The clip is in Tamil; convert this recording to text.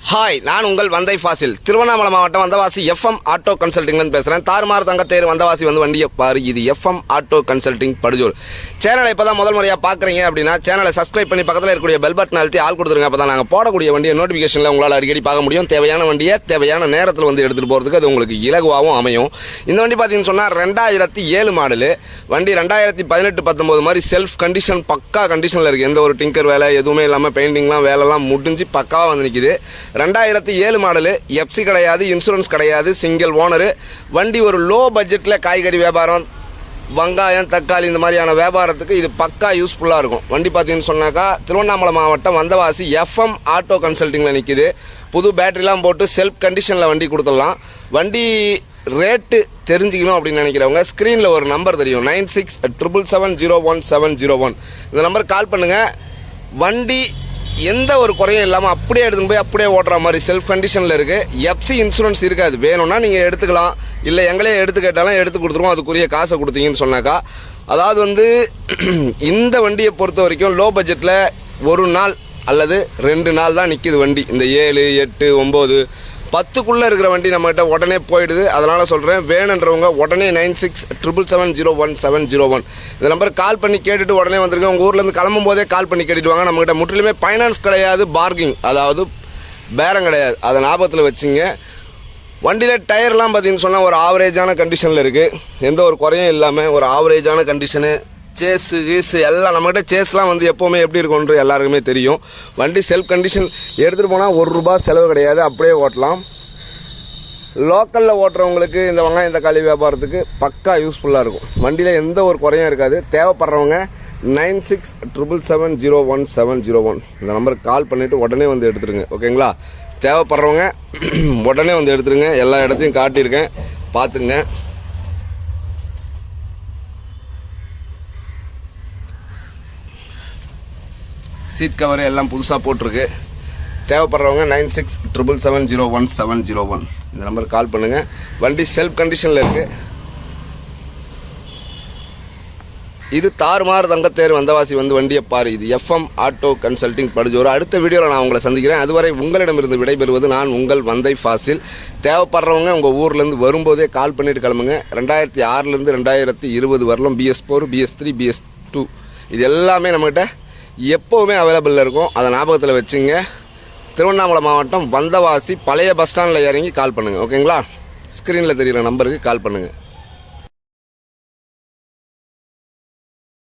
ஹாய், நான் உங்கள் வந்தை ஃபாசில். திருவண்ணாமலை மாவட்டம் வந்தவாசி எஃப்எம் ஆட்டோ கன்சல்டிங்லேருந்து பேசுகிறேன். தாறுமாறு தங்கத்தேர் வந்தவாசி வண்டியை பாரு. இது எஃப்எம் ஆட்டோ கன்சல்டிங் படுஜூர். சேனலை இப்போ தான் முதல் முறையாக பார்க்குறீங்க அப்படின்னா சேனலை சப்ஸ்கிரைப் பண்ணி பக்கத்தில் இருக்கக்கூடிய பெல் பட்டன் அழுத்தி ஆள் கொடுத்துருங்க. அப்போ தான் நாங்கள் போடக்கூடிய வண்டியை நோட்டிஃபிகேஷனில் உங்களால் அடிக்கடி பார்க்க முடியும். தேவையான வண்டியை தேவையான நேரத்தில் வந்து எடுத்துகிட்டு போகிறதுக்கு அது உங்களுக்கு இலகுவாகவும் அமையும். இந்த வண்டி பார்த்தீங்கன்னு சொன்னால் 2007 மாடலு வண்டி. 2018-19 மாதிரி செல்ஃப் கண்டிஷன், பக்கா கண்டிஷனில் இருக்குது. எந்த ஒரு டிங்கர் வேலை எதுவுமே இல்லாமல் பெயிண்டிங்லாம் வேலைலாம் முடிஞ்சு பக்காவாக வந்து நிற்கிது. 2007 மாடலு, எஃப்சி கிடையாது, இன்சூரன்ஸ் கிடையாது, சிங்கிள் ஓனரு வண்டி. ஒரு லோ பட்ஜெட்டில் காய்கறி வியாபாரம், வெங்காயம், தக்காளி இந்த மாதிரியான வியாபாரத்துக்கு இது பக்கா யூஸ்ஃபுல்லாக இருக்கும். வண்டி பார்த்தீங்கன்னு சொன்னாக்கா திருவண்ணாமலை மாவட்டம் வந்தவாசி எஃப்எம் ஆட்டோ கன்சல்டிங்கில் நிற்கிது. புது பேட்டரிலாம் போட்டு செல்ஃப் கண்டிஷனில் வண்டி கொடுத்துடலாம். வண்டி ரேட்டு தெரிஞ்சுக்கணும் அப்படின்னு நினைக்கிறவங்க ஸ்க்ரீனில் ஒரு நம்பர் தெரியும், 9677701701. இந்த நம்பருக்கு கால் பண்ணுங்கள். வண்டி எந்த ஒரு குறையும் இல்லாமல் அப்படியே எடுத்துன்னு போய் அப்படியே ஓட்டுற மாதிரி செல்ஃப் கண்டிஷனில் இருக்குது. எஃப்சி இன்சூரன்ஸ் இருக்காது. வேணும்னா நீங்கள் எடுத்துக்கலாம், இல்லை எங்களே எடுத்து கேட்டாலும் எடுத்து கொடுத்துருவோம். அதுக்குரிய காசை கொடுத்தீங்கன்னு சொன்னாக்கா. அதாவது வந்து இந்த வண்டியை பொறுத்த வரைக்கும் லோ பட்ஜெட்டில் ஒரு நாள் அல்லது 2 நாள் தான் நிற்கிது வண்டி. இந்த 7, 8, 9, 10க்குள்ளே இருக்கிற வண்டி நம்மகிட்ட உடனே போயிடுது. அதனால் சொல்கிறேன், வேணுன்றவங்க உடனே 9677701701 இந்த நம்பருக்கு கால் பண்ணி கேட்டுட்டு உடனே வந்துருங்க. உங்கள் ஊர்லேருந்து கிளம்பும் போதே கால் பண்ணி கேட்டுட்டு வாங்க. நம்மகிட்ட முற்றிலுமே ஃபைனான்ஸ் கிடையாது, பார்கிங் அதாவது பேரம் கிடையாது. அதை ஞாபகத்தில் வச்சுங்க. வண்டியில் டயர்லாம் பார்த்தீங்கன்னு சொன்னால் ஒரு ஆவரேஜான கண்டிஷனில் இருக்குது. எந்த ஒரு குறையும் இல்லாமல் ஒரு ஆவரேஜான கண்டிஷனு. சேஸு கீஸு எல்லாம் நம்மகிட்ட சேஸ்லாம் வந்து எப்போவுமே எப்படி இருக்கும்ன்ற எல்லாருக்குமே தெரியும். வண்டி செல்ஃப் கண்டிஷன் எடுத்துகிட்டு போனால் ₹1 செலவு கிடையாது, அப்படியே ஓட்டலாம். லோக்கலில் ஓட்டுறவங்களுக்கு இந்த வெங்காயம் தக்காளி வியாபாரத்துக்கு பக்கா யூஸ்ஃபுல்லாக இருக்கும். வண்டியில் எந்த ஒரு குறையும் இருக்காது. தேவைப்படுறவங்க 9677701701 இந்த நம்பருக்கு கால் பண்ணிவிட்டு உடனே வந்து எடுத்துருங்க. ஓகேங்களா? தேவைப்படுறவங்க உடனே வந்து எடுத்துருங்க. எல்லா இடத்தையும் காட்டியிருக்கேன், பார்த்துங்க. சீட் கவர் எல்லாம் புதுசாக போட்டிருக்கு. தேவைப்படுறவங்க 9677701701 இந்த நம்பருக்கு கால் பண்ணுங்கள். வண்டி செல்ஃப் கண்டிஷனில் இருக்குது. இது தாறுமாறு தங்கத்தேர் வந்தவாசி வண்டியை பாரு. இது எஃப்எம் ஆட்டோ கன்சல்டிங் படுஜோர். அடுத்த வீடியோவில் நான் உங்களை சந்திக்கிறேன். அதுவரை உங்களிடமிருந்து விடைபெறுவது நான் உங்கள் வந்தை ஃபாசில். தேவைப்படுறவங்க உங்கள் ஊர்லேருந்து வரும்போதே கால் பண்ணிட்டு கிளம்புங்க. 2006லேருந்து 2020 வரலும் BS4, BS3, BS2 இது எல்லாமே நம்மகிட்ட எப்போவுமே அவைலபிளில் இருக்கும். அதை ஞாபகத்தில் வச்சுங்க. திருவண்ணாமலை மாவட்டம் வந்தவாசி பழைய பஸ் ஸ்டாண்டில் இறங்கி கால் பண்ணுங்கள். ஓகேங்களா? ஸ்க்ரீனில் தெரிகிற நம்பருக்கு கால் பண்ணுங்கள்.